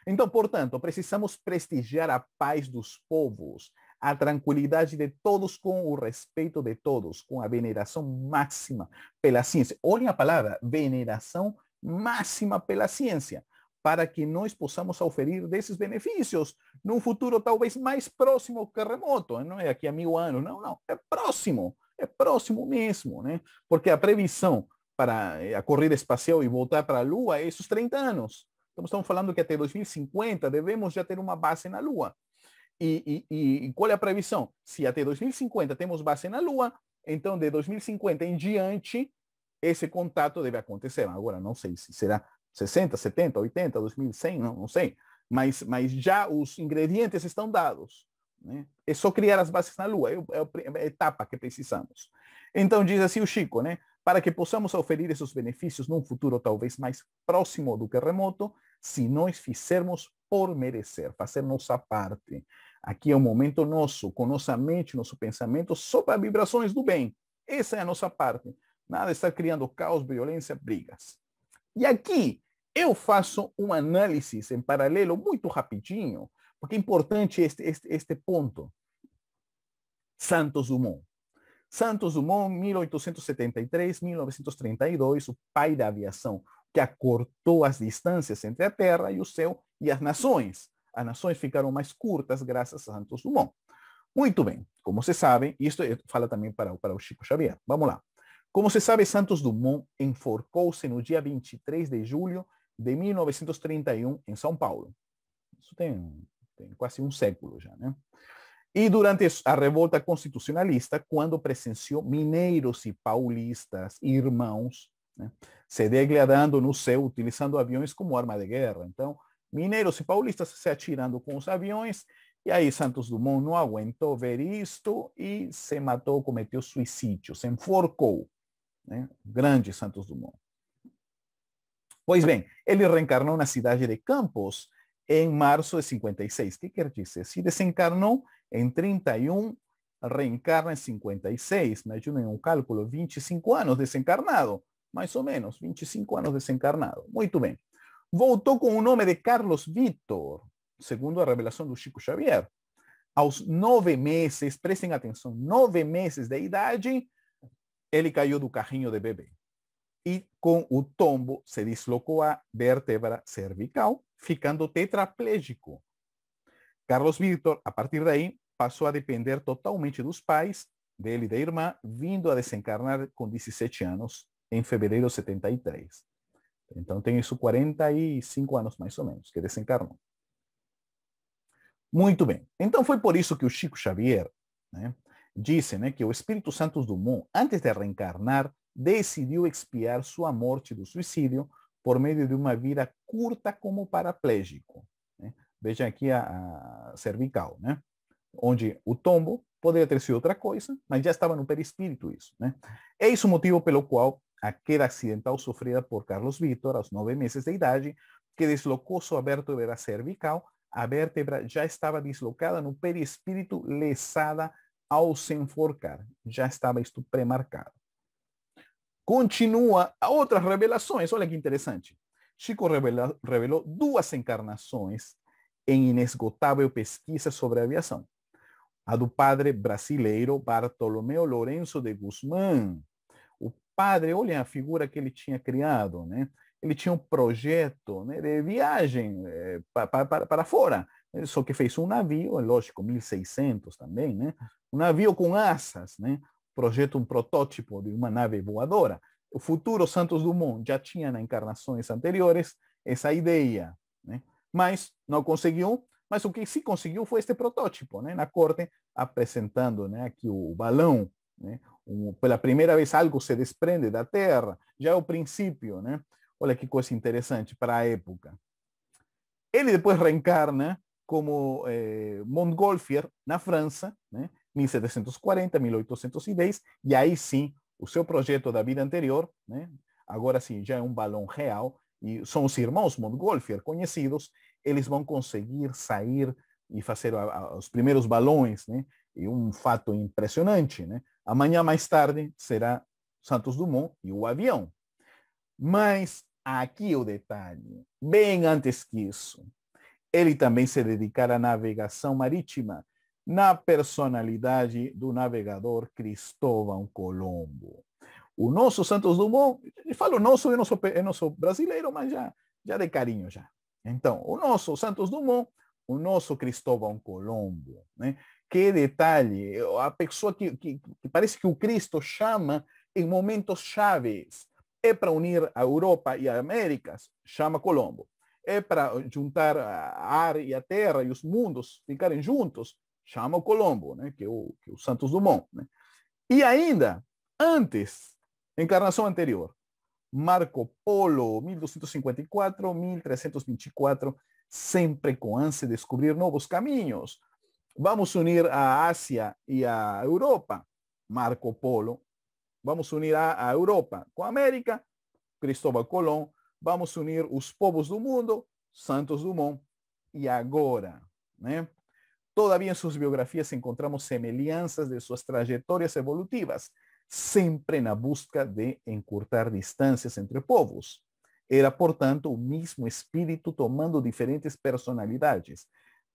Então, portanto, precisamos prestigiar a paz dos povos, a tranquilidade de todos com o respeito de todos, com a veneração máxima pela ciência. Olhem a palavra, veneração máxima pela ciência, para que nós possamos oferir desses benefícios num futuro talvez mais próximo que remoto. Não é daqui a 1000 anos, não, é próximo mesmo, né? Porque a previsão para a corrida espacial e voltar para a Lua é esses 30 anos. Então, estamos falando que até 2050 devemos já ter uma base na Lua. E qual é a previsão? Se até 2050 temos base na Lua, então de 2050 em diante, esse contato deve acontecer. Agora, não sei se será 60, 70, 80, 2100, não sei. Mas já os ingredientes estão dados. Né? É só criar as bases na Lua, é a etapa que precisamos. Então, diz assim o Chico, né? Para que possamos oferir esses benefícios num futuro talvez mais próximo do que remoto, se nós fizermos por merecer, fazer nossa parte. Aqui é o momento nosso, com nossa mente, nosso pensamento, só para vibrações do bem. Essa é a nossa parte. Nada de estar criando caos, violência, brigas. E aqui eu faço uma análise em paralelo muito rapidinho, porque é importante este ponto. Santos Dumont. Santos Dumont, 1873, 1932, o pai da aviação, que acortou as distâncias entre a Terra e o céu e as nações. As nações ficaram mais curtas graças a Santos Dumont. Muito bem, como se sabe, e isto fala também para o Chico Xavier. Vamos lá. Como se sabe, Santos Dumont enforcou-se no dia 23 de julho de 1931 em São Paulo. Isso tem quase um século já, né? E durante a revolta constitucionalista, quando presenciou mineiros e paulistas, irmãos, né, se degradando no céu, utilizando aviões como arma de guerra. Então, mineiros e paulistas se atirando com os aviões, e aí Santos Dumont não aguentou ver isto e se matou, cometeu suicídio, se enforcou. Né? Grande Santos Dumont. Pois bem, ele reencarnou na cidade de Campos em março de 56. O que quer dizer? Se desencarnou em 31, reencarna em 56. Me ajudem um cálculo, 25 anos desencarnado. Mais ou menos, 25 anos desencarnado. Muito bem. Voltou com o nome de Carlos Vítor, segundo a revelação do Chico Xavier. Aos 9 meses, prestem atenção, 9 meses de idade, ele caiu do carrinho de bebê. E com o tombo se deslocou a vértebra cervical, ficando tetraplégico. Carlos Vítor, a partir daí, passou a depender totalmente dos pais dele e da irmã, vindo a desencarnar com 17 anos, em fevereiro de 73. Então tem isso 45 anos mais ou menos, que desencarnou. Muito bem. Então foi por isso que o Chico Xavier, né, disse, né, que o Espírito Santos Dumont, antes de reencarnar, decidiu expiar sua morte do suicídio por meio de uma vida curta como paraplégico. Né? Veja aqui a cervical, né? Onde o tombo poderia ter sido outra coisa, mas já estava no perispírito isso. Né? É isso o motivo pelo qual a queda acidental sofrida por Carlos Vítor, aos 9 meses de idade, que deslocou sua vértebra cervical, a vértebra já estava deslocada no perispírito, lesada ao se enforcar. Já estava isto pré-marcado. Continua outras revelações. Olha que interessante. Chico revelou 2 encarnações em inesgotável pesquisa sobre aviação. A do padre brasileiro Bartolomeu Lourenço de Guzmán. O padre, olha a figura que ele tinha criado, né? Ele tinha um projeto, né, de viagem para fora. Só que fez um navio, lógico, 1600 também, né? Um navio com asas, né? Projeto, um protótipo de uma nave voadora. O futuro Santos Dumont já tinha, nas encarnações anteriores, essa ideia, né? Mas não conseguiu. Mas o que sim conseguiu foi este protótipo, né? Na corte, apresentando, né, aqui o balão, né? Pela primeira vez algo se desprende da Terra. Já é o princípio, né? Olha que coisa interessante para a época. Ele depois reencarna como Montgolfier na França, né? 1740, 1810, e aí sim, o seu projeto da vida anterior, né? Agora sim, já é um balão real, e são os irmãos Montgolfier conhecidos, eles vão conseguir sair e fazer os primeiros balões, né? E um fato impressionante, né? Amanhã mais tarde será Santos Dumont e o avião. Mas aqui o detalhe, bem antes que isso, ele também se dedicara à navegação marítima, na personalidade do navegador Cristóvão Colombo. O nosso Santos Dumont, eu falo nosso, eu não sou brasileiro, mas já de carinho já. Então, o nosso Santos Dumont, o nosso Cristóvão Colombo, né? Que detalhe, a pessoa que parece que o Cristo chama em momentos chaves. É para unir a Europa e as Américas, chama Colombo. É para juntar a ar e a terra e os mundos ficarem juntos, chama o Colombo, né? Que é o Santos Dumont. Né? E ainda, antes, encarnação anterior, Marco Polo, 1254, 1324, sempre com ânsia de descobrir novos caminhos. Vamos unir a Ásia e a Europa, Marco Polo. Vamos unir a Europa com a América, Cristóvão Colón. Vamos unir os povos do mundo, Santos Dumont. E agora, né? Todavía en sus biografías encontramos semelhanças de suas trajetórias evolutivas, sempre na busca de encurtar distâncias entre povos. Era, portanto, o mesmo espírito tomando diferentes personalidades.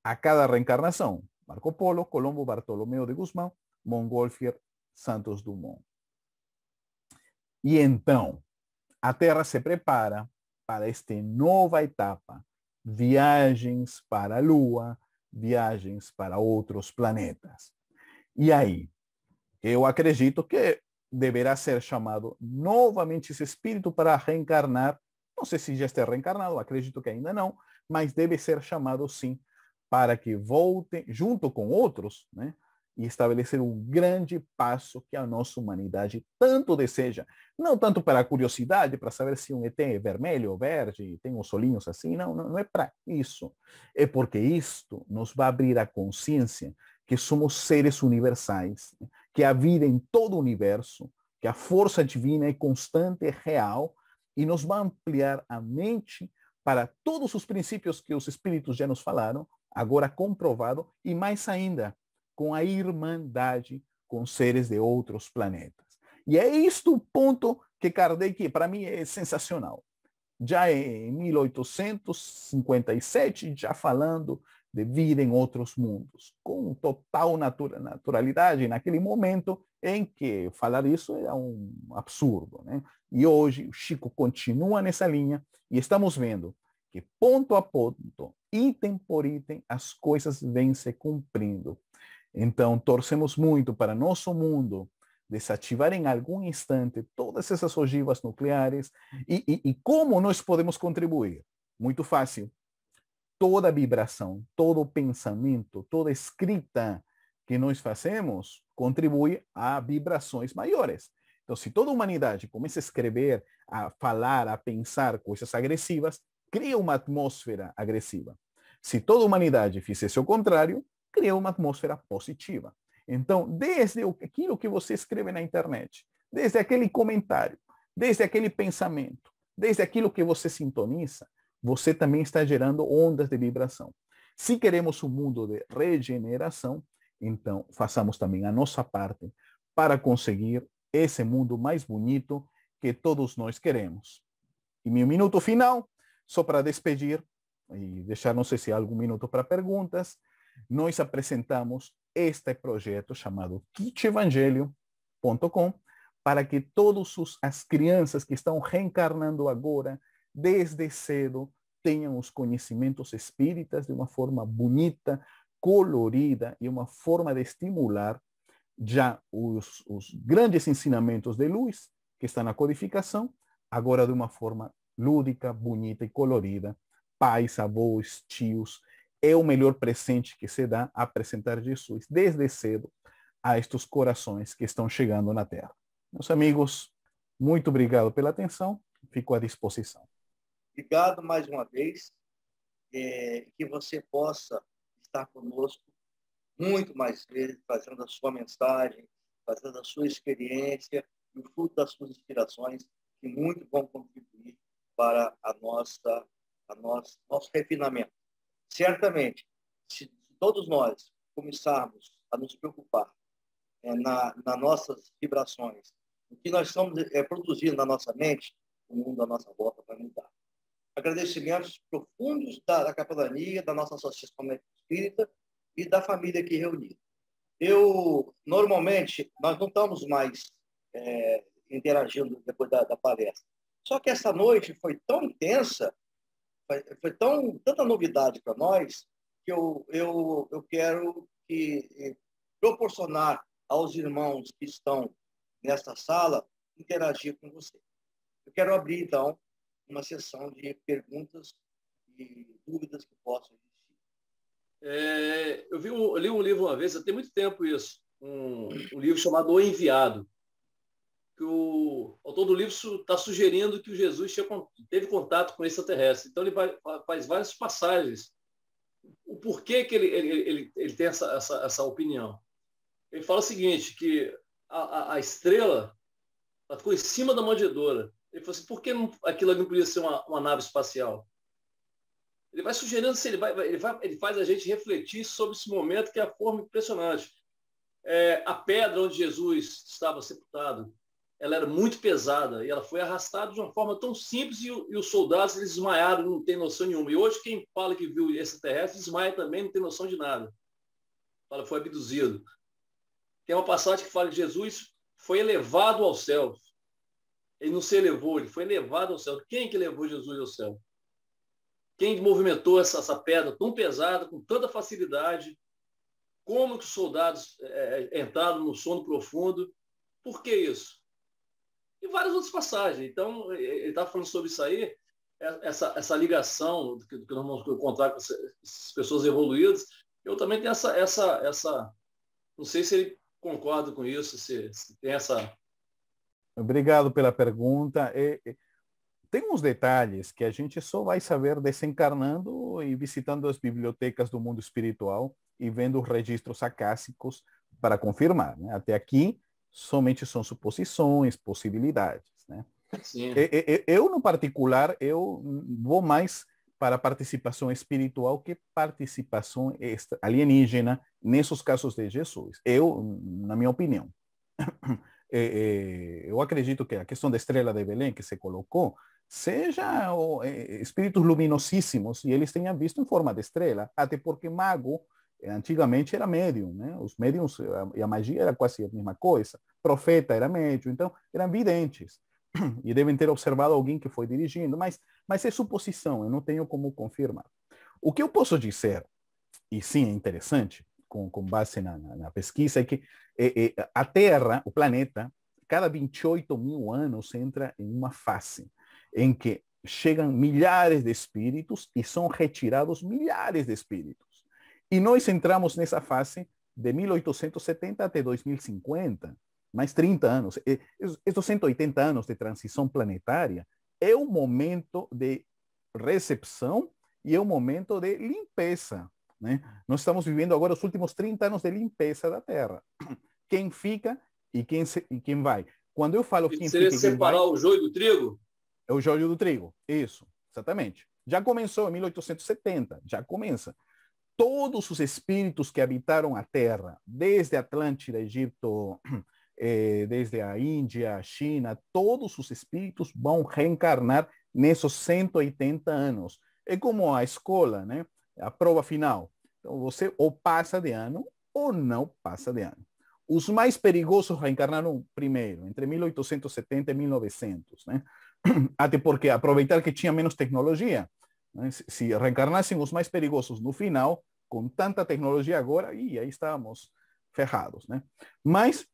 A cada reencarnação, Marco Polo, Colombo, Bartolomeu de Guzmán, Montgolfier, Santos Dumont. E então, a Terra se prepara para esta nova etapa, viagens para a Lua, viagens para outros planetas. E aí, eu acredito que deverá ser chamado novamente esse espírito para reencarnar. Não sei se já está reencarnado, acredito que ainda não, mas deve ser chamado sim, para que volte junto com outros, né? E estabelecer um grande passo que a nossa humanidade tanto deseja. Não tanto para a curiosidade, para saber se um ET é vermelho ou verde, tem uns olhinhos assim, não é para isso. É porque isto nos vai abrir a consciência que somos seres universais, que a vida em todo o universo, que a força divina é constante, é real, e nos vai ampliar a mente para todos os princípios que os espíritos já nos falaram, agora comprovado, e mais ainda, com a irmandade com seres de outros planetas. E é isto o ponto que Kardec, para mim, é sensacional. Já em 1857, já falando de vida em outros mundos, com total naturalidade, naquele momento em que falar isso era um absurdo. Né? E hoje o Chico continua nessa linha e estamos vendo que ponto a ponto, item por item, as coisas vêm se cumprindo. Então, torcemos muito para nosso mundo desativar em algum instante todas essas ogivas nucleares. E como nós podemos contribuir? Muito fácil. Toda vibração, todo pensamento, toda escrita que nós fazemos contribui a vibrações maiores. Então, se toda a humanidade começa a escrever, a falar, a pensar coisas agressivas, cria uma atmosfera agressiva. Se toda a humanidade fizesse o contrário, cria uma atmosfera positiva. Então, desde aquilo que você escreve na internet, desde aquele comentário, desde aquele pensamento, desde aquilo que você sintoniza, você também está gerando ondas de vibração. Se queremos um mundo de regeneração, então façamos também a nossa parte para conseguir esse mundo mais bonito que todos nós queremos. E meu minuto final, só para despedir e deixar, não sei se há algum minuto para perguntas, nós apresentamos este projeto chamado kitchevangelio.com para que todas as crianças que estão reencarnando agora, desde cedo, tenham os conhecimentos espíritas de uma forma bonita, colorida e uma forma de estimular já os grandes ensinamentos de luz que estão na codificação, agora de uma forma lúdica, bonita e colorida. Pais, avós, tios, é o melhor presente que se dá a apresentar Jesus desde cedo a estes corações que estão chegando na Terra. Meus amigos, muito obrigado pela atenção, fico à disposição. Obrigado mais uma vez, que você possa estar conosco muito mais vezes, fazendo a sua mensagem, fazendo a sua experiência e o fruto das suas inspirações, que muito vão contribuir para nosso refinamento. Certamente, se todos nós começarmos a nos preocupar nas nossas vibrações, o que nós estamos produzindo na nossa mente, o mundo à nossa volta vai mudar. Agradecimentos profundos da capelania, da nossa associação espírita e da família aqui reunida. Normalmente, nós não estamos mais interagindo depois da palestra. Só que essa noite foi tão intensa, foi tanta novidade para nós, que eu quero proporcionar aos irmãos que estão nesta sala interagir com você. Eu quero abrir, então, uma sessão de perguntas e dúvidas que possam existir. Eu li um livro uma vez, tem muito tempo isso, um livro chamado O Enviado, que o autor do livro está sugerindo que o Jesus teve contato com extraterrestre. Então, ele faz várias passagens. O porquê que ele tem essa opinião? Ele fala o seguinte, que a estrela ficou em cima da manjedoura. Ele falou assim, por que aquilo ali não podia ser uma nave espacial? Ele vai sugerindo assim, ele faz a gente refletir sobre esse momento, que é a forma impressionante. A pedra onde Jesus estava sepultado, ela era muito pesada e ela foi arrastada de uma forma tão simples e os soldados eles desmaiaram, não tem noção nenhuma. E hoje quem fala que viu extraterrestre desmaia também, não tem noção de nada. Fala, foi abduzido. Tem uma passagem que fala que Jesus foi elevado ao céu. Ele não se elevou, ele foi elevado ao céu. Quem que levou Jesus ao céu? Quem movimentou essa pedra tão pesada, com tanta facilidade? Como que os soldados entraram no sono profundo? Por que isso? E várias outras passagens. Então, ele está falando sobre isso aí, essa ligação que nós vamos encontrar com essas pessoas evoluídas. Eu também tenho essa não sei se ele concorda com isso, se tem essa... Obrigado pela pergunta. Tem uns detalhes que a gente só vai saber desencarnando e visitando as bibliotecas do mundo espiritual e vendo os registros acásicos para confirmar, né? Até aqui, somente são suposições, possibilidades, né? Sim. Eu, no particular, eu vou mais para a participação espiritual que participação alienígena nesses casos de Jesus. Na minha opinião. Eu acredito que a questão da estrela de Belém que se colocou seja espíritos luminosíssimos e eles tenham visto em forma de estrela, até porque mago antigamente era médium, né? Os médiums e a magia era quase a mesma coisa. Profeta era médium, então eram videntes e devem ter observado alguém que foi dirigindo, mas é suposição, eu não tenho como confirmar. O que eu posso dizer, e sim é interessante, com base na pesquisa, é que a Terra, o planeta, cada 28 mil anos entra em uma fase em que chegam milhares de espíritos e são retirados milhares de espíritos. E nós entramos nessa fase de 1870 até 2050, mais 30 anos. Estes 180 anos de transição planetária é um momento de recepção e é um momento de limpeza, né? Nós estamos vivendo agora os últimos 30 anos de limpeza da Terra. Quem fica e quem vai. Quando eu falo quem seria fica e quem separar vai, o joio do trigo? é o joio do trigo. Isso, exatamente. Já começou em 1870, já começa. Todos os espíritos que habitaram a Terra, desde Atlântida, Egito, desde a Índia, a China, todos os espíritos vão reencarnar nesses 180 anos. É como a escola, né? A prova final. Então, você ou passa de ano ou não passa de ano. Os mais perigosos reencarnaram primeiro, entre 1870 e 1900, né? Até porque aproveitar que tinha menos tecnologia, né? Se reencarnassem os mais perigosos no final, com tanta tecnologia agora, e aí estamos ferrados, né? Mas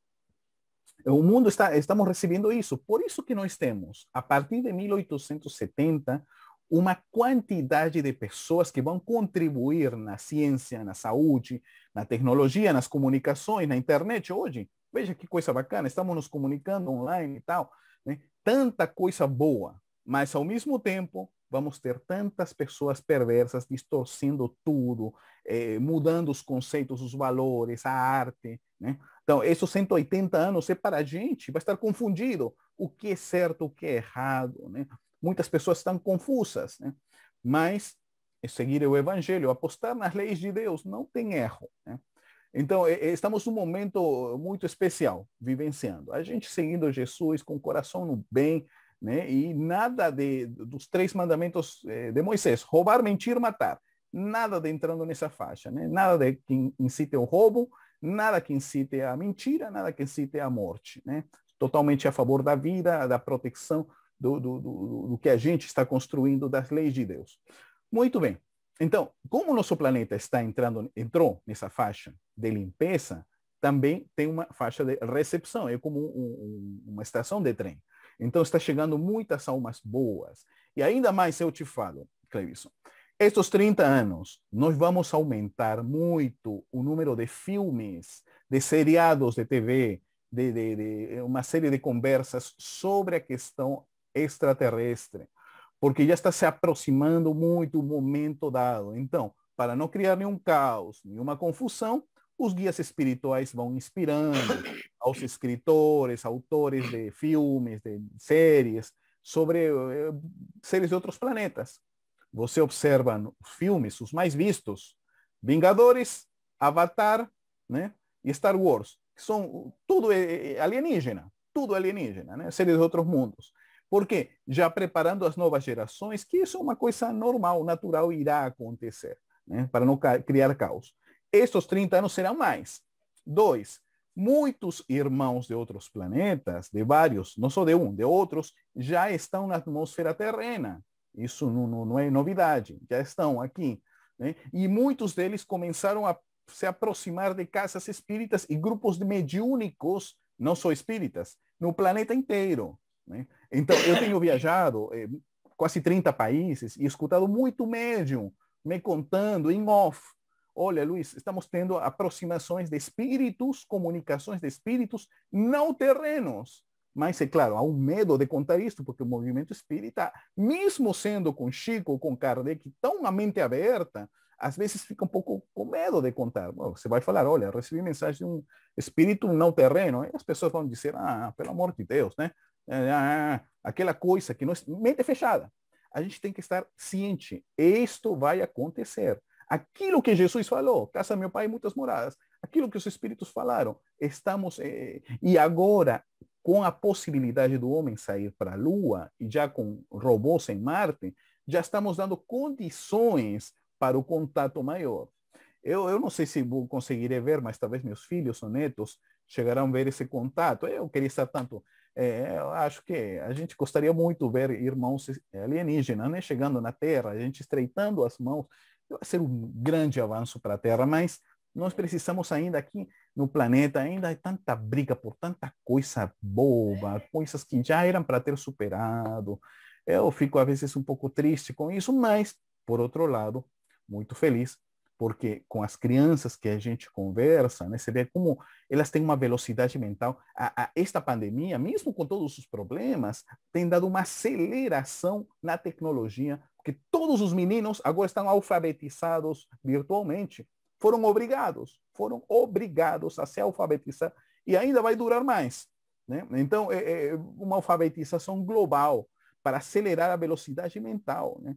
o mundo estamos recebendo isso. Por isso que nós temos, a partir de 1870, uma quantidade de pessoas que vão contribuir na ciência, na saúde, na tecnologia, nas comunicações, na internet. Hoje, veja que coisa bacana, estamos nos comunicando online e tal, né? Tanta coisa boa, mas ao mesmo tempo vamos ter tantas pessoas perversas distorcendo tudo, mudando os conceitos, os valores, a arte, né? Então, esses 180 anos é para a gente, vai estar confundido o que é certo, o que é errado, né? Muitas pessoas estão confusas, né? Mas seguir o evangelho, apostar nas leis de Deus, não tem erro, né? Então, estamos num momento muito especial, vivenciando. A gente seguindo Jesus com o coração no bem, né? E nada dos 3 mandamentos de Moisés, roubar, mentir, matar. Nada de entrando nessa faixa, né? Nada de que incite o roubo, nada que incite a mentira, nada que incite a morte, né? Totalmente a favor da vida, da proteção do que a gente está construindo, das leis de Deus. Muito bem. Então, como o nosso planeta entrou nessa faixa de limpeza, também tem uma faixa de recepção, é como uma estação de trem. Então, está chegando muitas almas boas. E ainda mais eu te falo, Clevisson, estes 30 anos, nós vamos aumentar muito o número de filmes, de seriados de TV, de uma série de conversas sobre a questão extraterrestre, porque já está se aproximando muito o momento dado. Então, para não criar nenhum caos, nenhuma confusão, os guias espirituais vão inspirando aos escritores, autores de filmes, de séries, sobre seres de outros planetas. Você observa os filmes, os mais vistos, Vingadores, Avatar, né? E Star Wars, que são tudo alienígena, né? Seres de outros mundos. Por quê? Já preparando as novas gerações, que isso é uma coisa normal, natural, irá acontecer, né? Para não criar caos. Estes 30 anos serão mais. 2, muitos irmãos de outros planetas, de vários, não só de um, de outros, já estão na atmosfera terrena. Isso não é novidade, já estão aqui, né? E muitos deles começaram a se aproximar de casas espíritas e grupos de mediúnicos, não só espíritas, no planeta inteiro, né? Então, eu tenho viajado quase 30 países e escutado muito médium me contando em off. Olha, Luiz, estamos tendo aproximações de espíritos, comunicações de espíritos não terrenos. Mas, é claro, há um medo de contar isso, porque o movimento espírita, mesmo sendo com Chico, com Kardec, tão a mente aberta, às vezes fica um pouco com medo de contar. Bom, você vai falar, olha, recebi mensagem de um espírito não terreno, e as pessoas vão dizer, pelo amor de Deus, né? Aquela coisa que nós... Mente fechada. A gente tem que estar ciente. Isto vai acontecer. Aquilo que Jesus falou, casa meu pai muitas moradas, aquilo que os espíritos falaram, estamos... E agora, com a possibilidade do homem sair para a Lua, e já com robôs em Marte, já estamos dando condições para o contato maior. Eu não sei se vou conseguir ver, mas talvez meus filhos ou netos chegarão a ver esse contato. Eu queria estar tanto... eu acho que a gente gostaria muito de ver irmãos alienígenas, né, chegando na Terra, a gente estreitando as mãos. Vai ser um grande avanço para a Terra, mas Nós precisamos ainda aqui no planeta, ainda há tanta briga por tanta coisa boba, coisas que já eram para ter superado. Eu fico às vezes um pouco triste com isso, mas, por outro lado, muito feliz, porque com as crianças que a gente conversa, né, você vê como elas têm uma velocidade mental. Esta pandemia, mesmo com todos os problemas, tem dado uma aceleração na tecnologia, porque todos os meninos agora estão alfabetizados virtualmente. Foram obrigados a se alfabetizar e ainda vai durar mais. Né? Então, é uma alfabetização global para acelerar a velocidade mental. Né?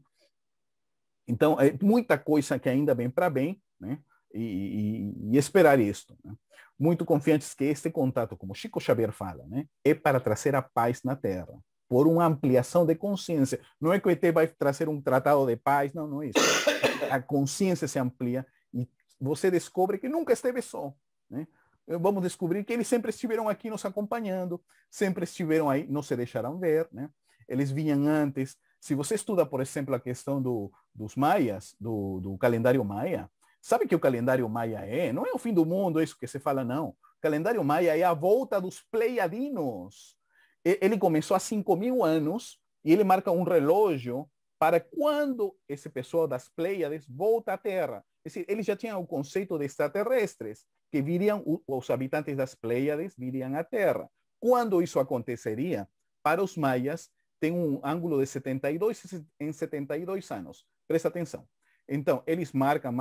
Então, é muita coisa que ainda vem para bem, né? E esperar isto. Né? Muito confiantes que este contato, como Chico Xavier fala, né? É para trazer a paz na Terra, por uma ampliação de consciência. Não é que o ET vai trazer um tratado de paz, não, não é isso. A consciência se amplia e você descobre que nunca esteve só. Né? Vamos descobrir que eles sempre estiveram aqui nos acompanhando, sempre estiveram aí, não se deixaram ver. Né? Eles vinham antes. Se você estuda, por exemplo, a questão dos maias, do calendário maia, sabe que o calendário maia não é o fim do mundo, é isso que você fala, não. O calendário maia é a volta dos pleiadinos. Ele começou há 5.000 anos e ele marca um relógio para quando esse pessoal das Pleiades volta à Terra. É decir, eles já tinham o conceito de extraterrestres, que viriam, os habitantes das Pleiades viriam à Terra. Quando isso aconteceria? Para os maias, tem um ângulo de 72 em 72 anos. Presta atenção. Então, eles marcam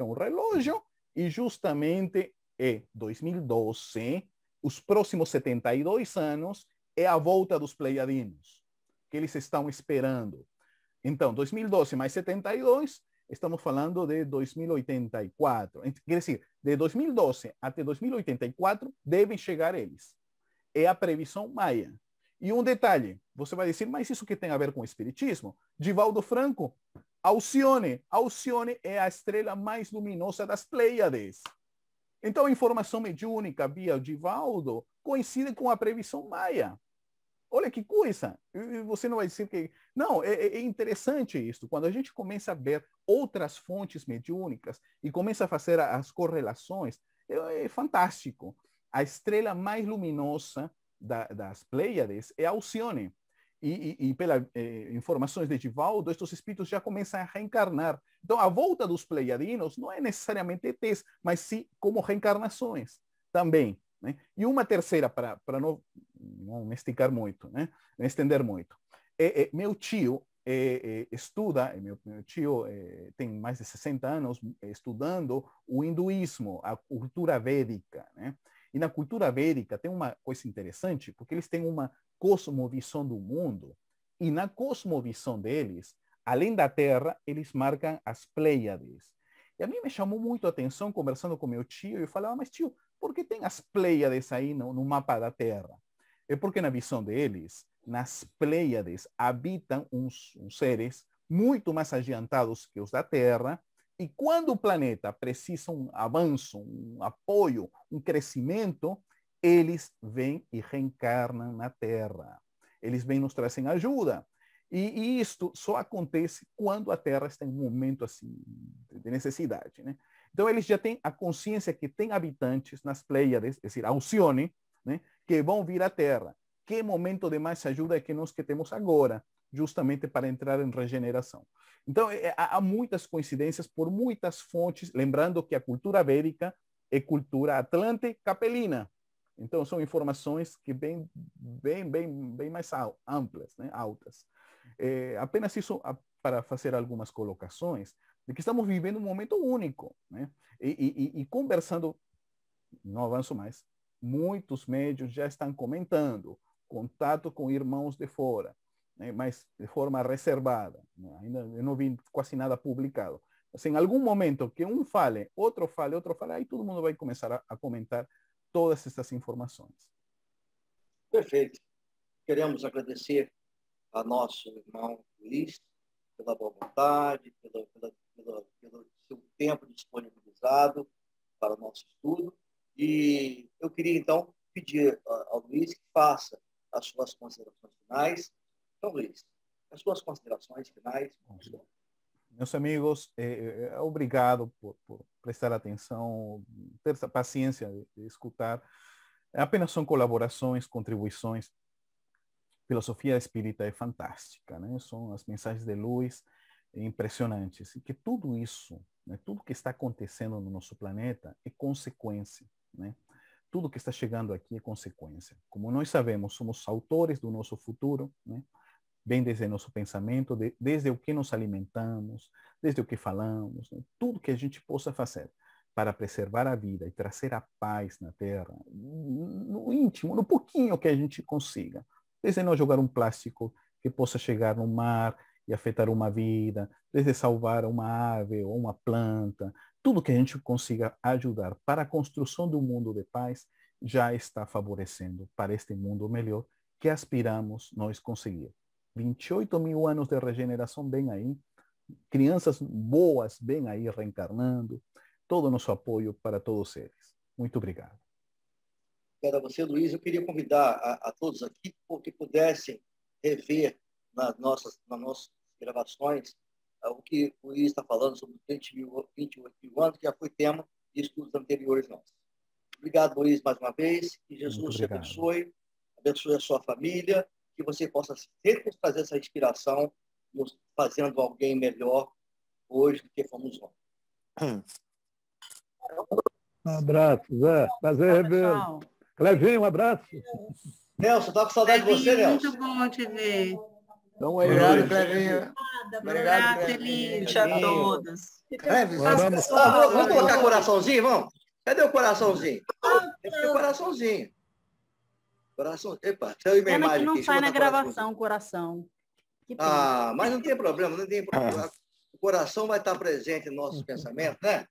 o relógio e justamente é 2012, os próximos 72 anos, é a volta dos pleiadinos, que eles estão esperando. Então, 2012 mais 72, estamos falando de 2084. Quer dizer, de 2012 até 2084, devem chegar eles. É a previsão maia. E um detalhe, você vai dizer, mas isso que tem a ver com o espiritismo? Divaldo Franco, Alcione. Alcione é a estrela mais luminosa das Pleiades. Então, a informação mediúnica via Divaldo coincide com a previsão maia. Olha que coisa! E você não vai dizer que... Não, é interessante isso. Quando a gente começa a ver outras fontes mediúnicas e começa a fazer as correlações, é fantástico. A estrela mais luminosa das Pleiades é Alcione. E pelas informações de Divaldo, estes espíritos já começam a reencarnar. Então, a volta dos pleiadinos não é necessariamente ETs, mas sim como reencarnações também. Né? E uma terceira, para não me esticar muito, né? Me estender muito. Meu tio estuda, meu tio tem mais de 60 anos estudando o hinduísmo, a cultura védica. Né? E na cultura védica tem uma coisa interessante, porque eles têm uma cosmovisão do mundo, e na cosmovisão deles, além da Terra, eles marcam as Pleiades. E a mim me chamou muito a atenção, conversando com meu tio, eu falava, mas tio, por que tem as Pleiades aí no mapa da Terra? É porque na visão deles, nas Pleiades habitam uns seres muito mais adiantados que os da Terra, e quando o planeta precisa um avanço, um apoio, um crescimento, eles vêm e reencarnam na Terra. Eles vêm nos trazem ajuda. E isto só acontece quando a Terra está em um momento assim de necessidade. Né? Então, eles já têm a consciência que tem habitantes nas Pleiades, é decir, Alcione, né, que vão vir à Terra. Que momento de mais ajuda é que nós que temos agora, justamente para entrar em regeneração. Então, há muitas coincidências por muitas fontes, lembrando que a cultura védica é cultura atlante capelina. Então, são informações que bem mais amplas, né, altas. Apenas isso para fazer algumas colocações de que estamos vivendo um momento único, né? E conversando, não avanço mais, muitos médios já estão comentando contato com irmãos de fora, né? Mas de forma reservada, né? Ainda eu não vi quase nada publicado. Mas em algum momento que um fale, outro fale, aí todo mundo vai começar a comentar todas essas informações. Perfeito. Queremos agradecer a nosso irmão Luiz pela boa vontade, pelo seu tempo disponibilizado para o nosso estudo. E eu queria, então, pedir ao Luiz que faça as suas considerações finais. Então, Luiz, as suas considerações finais. Meus amigos, obrigado por prestar atenção, ter essa paciência de escutar. Apenas são colaborações, contribuições. Filosofia espírita é fantástica, né? São as mensagens de luz impressionantes. E que tudo isso, né, tudo que está acontecendo no nosso planeta é consequência, né? Tudo que está chegando aqui é consequência. Como nós sabemos, somos autores do nosso futuro, né? Vem desde nosso pensamento, desde o que nos alimentamos, desde o que falamos, né? Tudo que a gente possa fazer para preservar a vida e trazer a paz na Terra, no íntimo, no pouquinho que a gente consiga. Desde não jogar um plástico que possa chegar no mar e afetar uma vida, desde salvar uma ave ou uma planta, tudo que a gente consiga ajudar para a construção do mundo de paz já está favorecendo para este mundo melhor que aspiramos nós conseguir. 28 mil anos de regeneração bem aí, crianças boas bem aí reencarnando, todo o nosso apoio para todos eles. Muito obrigado. Obrigado a você, Luiz. Eu queria convidar a todos aqui que pudessem rever nas nossas gravações o que o Luiz está falando sobre 28 mil anos, que já foi tema de estudos anteriores nossos. Obrigado, Luiz, mais uma vez. Que Jesus te abençoe a sua família, que você possa sempre trazer essa inspiração, nos fazendo alguém melhor hoje do que fomos ontem. Um abraço, Zé. Prazer revê-lo. Clevinho, um abraço. Nelson, estava com saudade de você, Nelson. Muito bom te ver. Então, aí, obrigado, Clevinho. Obrigado, feliz a todos. Vamos colocar coraçãozinho, vamos? Cadê o coraçãozinho? Cadê o coraçãozinho? Coração. Epa, saiu minha imagem que não aqui. sai na gravação, coração. Mas não tem problema, não tem problema. O coração vai estar presente em nossos pensamentos, né?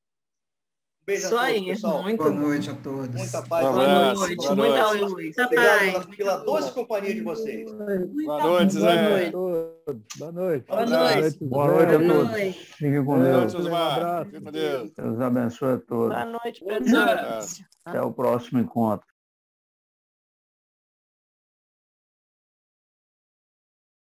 Beijo Isso a todos, aí, pessoal. Boa noite a todos. Muita paz. Boa noite. Muita luz. Obrigado pela doce companhia de vocês. Boa noite, Zé. Boa noite. Boa noite. Boa noite a todos. Noite. Fiquem com Boa Deus. noite, Osmar. Fique com Deus. Deus abençoe a todos. Boa noite, Pedro. Até o próximo encontro.